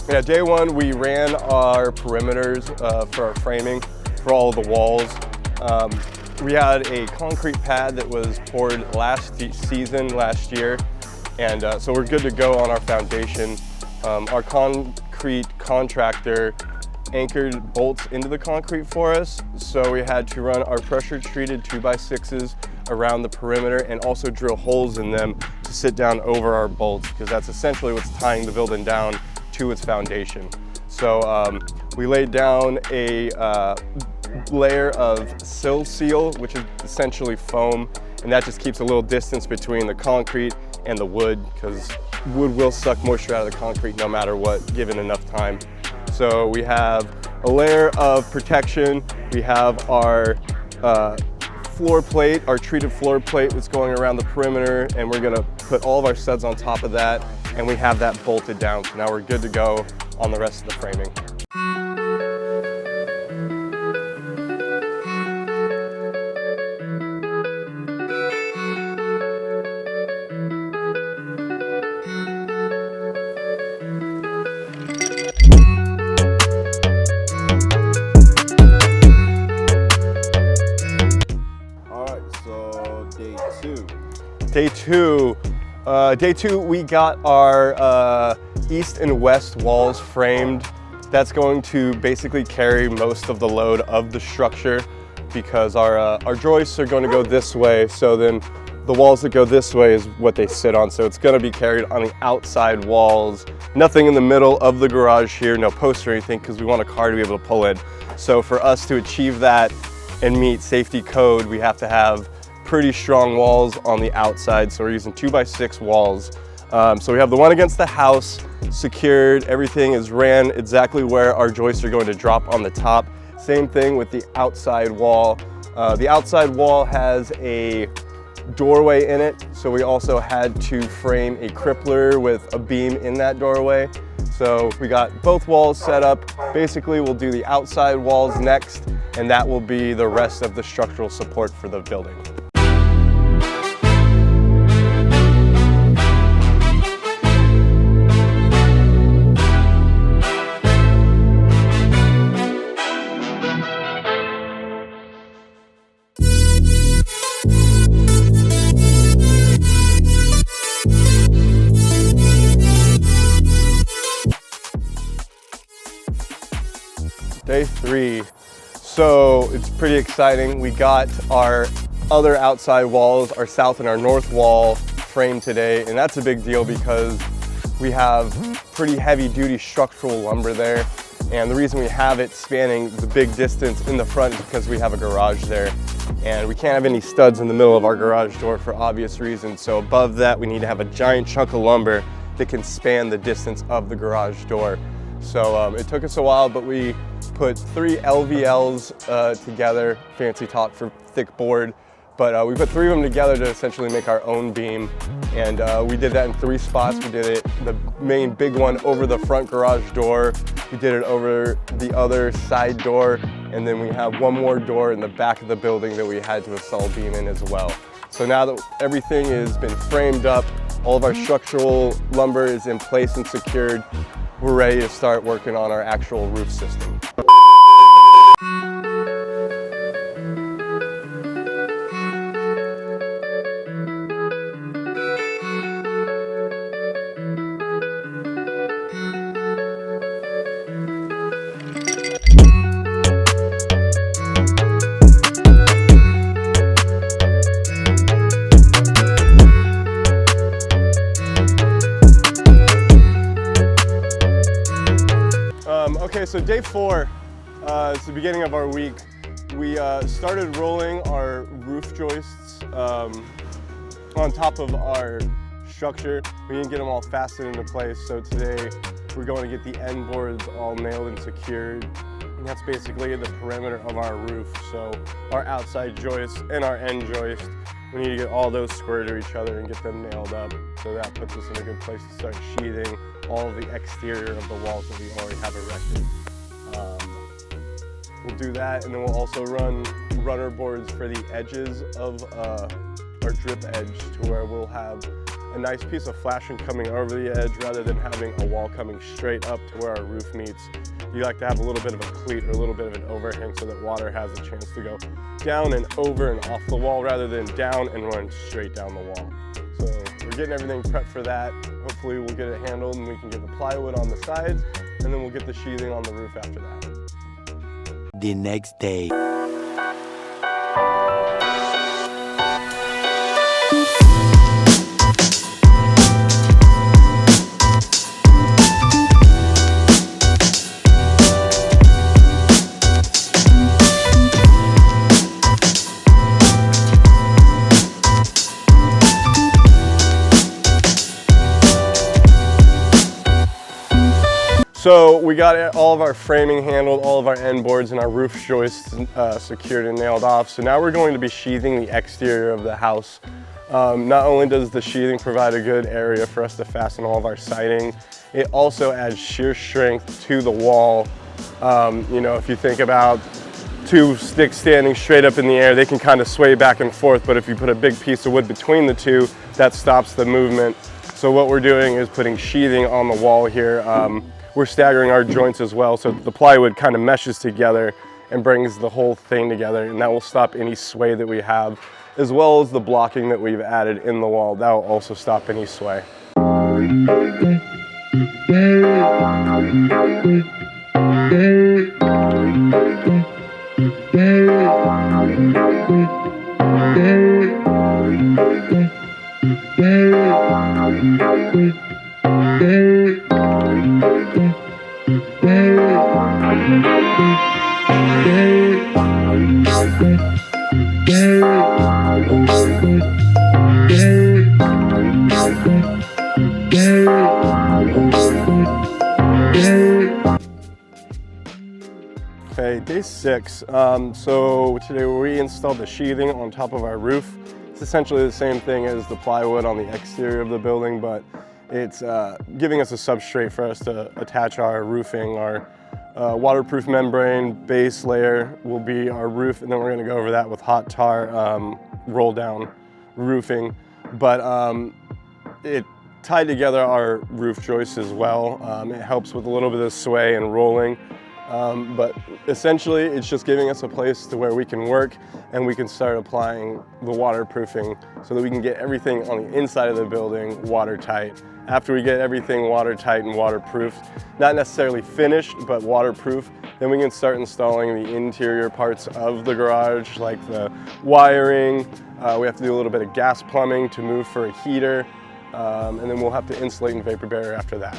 Yeah, day one we ran our perimeters for our framing for all of the walls. We had a concrete pad that was poured last year, and so we're good to go on our foundation. Our concrete contractor anchored bolts into the concrete for us, so we had to run our pressure treated 2x6s around the perimeter and also drill holes in them to sit down over our bolts, because that's essentially what's tying the building down to its foundation. So we laid down a layer of sill seal, which is essentially foam, and that just keeps a little distance between the concrete and the wood, because wood will suck moisture out of the concrete no matter what, given enough time. So we have a layer of protection. We have our floor plate, our treated floor plate that's going around the perimeter, and we're gonna put all of our studs on top of that, and we have that bolted down. So now we're good to go on the rest of the framing. Day two, we got our east and west walls framed. That's going to basically carry most of the load of the structure, because our joists are going to go this way. So then the walls that go this way is what they sit on. So it's going to be carried on the outside walls. Nothing in the middle of the garage here, no posts or anything, because we want a car to be able to pull in. So for us to achieve that and meet safety code, we have to have pretty strong walls on the outside, so we're using 2x6 walls. So we have the one against the house secured. Everything is ran exactly where our joists are going to drop on the top. Same thing with the outside wall. The outside wall has a doorway in it, so we also had to frame a crippler with a beam in that doorway. So we got both walls set up. Basically, we'll do the outside walls next, and that will be the rest of the structural support for the building. Day three. So it's pretty exciting. We got our other outside walls, our south and our north wall, framed today, and that's a big deal because we have pretty heavy duty structural lumber there, and the reason we have it spanning the big distance in the front is because we have a garage there, and we can't have any studs in the middle of our garage door for obvious reasons. So above that, we need to have a giant chunk of lumber that can span the distance of the garage door. So it took us a while, but we put 3 LVLs together, fancy talk for thick board, but we put 3 of them together to essentially make our own beam, and we did that in 3 spots. We did it, the main big one over the front garage door, we did it over the other side door, and then we have one more door in the back of the building that we had to install a beam in as well. So now that everything has been framed up, all of our structural lumber is in place and secured, we're ready to start working on our actual roof system. Okay, so day 4, it's the beginning of our week. We started rolling our roof joists on top of our structure. We didn't get them all fastened into place, so today we're going to get the end boards all nailed and secured. And that's basically the perimeter of our roof. So our outside joist and our end joist, we need to get all those square to each other and get them nailed up. So that puts us in a good place to start sheathing all of the exterior of the walls that we already have erected. We'll do that, and then we'll also run runner boards for the edges of our drip edge, to where we'll have a nice piece of flashing coming over the edge rather than having a wall coming straight up to where our roof meets. You like to have a little bit of a cleat or a little bit of an overhang so that water has a chance to go down and over and off the wall rather than down and run straight down the wall. So we're getting everything prepped for that. Hopefully we'll get it handled and we can get the plywood on the sides, and then we'll get the sheathing on the roof after that. The next day. So we got all of our framing handled, all of our end boards and our roof joists secured and nailed off. So now we're going to be sheathing the exterior of the house. Not only does the sheathing provide a good area for us to fasten all of our siding, it also adds shear strength to the wall. You know, if you think about two sticks standing straight up in the air, they can kind of sway back and forth, but if you put a big piece of wood between the two, that stops the movement. So what we're doing is putting sheathing on the wall here. We're staggering our joints as well, so the plywood kind of meshes together and brings the whole thing together, and that will stop any sway that we have, as well as the blocking that we've added in the wall. That will also stop any sway. Okay, day 6. So today we installed the sheathing on top of our roof. It's essentially the same thing as the plywood on the exterior of the building, but it's giving us a substrate for us to attach our roofing. Our waterproof membrane base layer will be our roof, and then we're going to go over that with hot tar roll down roofing. But it tied together our roof joists as well. It helps with a little bit of sway and rolling. But essentially it's just giving us a place to where we can work and we can start applying the waterproofing so that we can get everything on the inside of the building watertight. After we get everything watertight and waterproofed, not necessarily finished, but waterproof, then we can start installing the interior parts of the garage, like the wiring. We have to do a little bit of gas plumbing to move for a heater, and then we'll have to insulate and vapor barrier after that.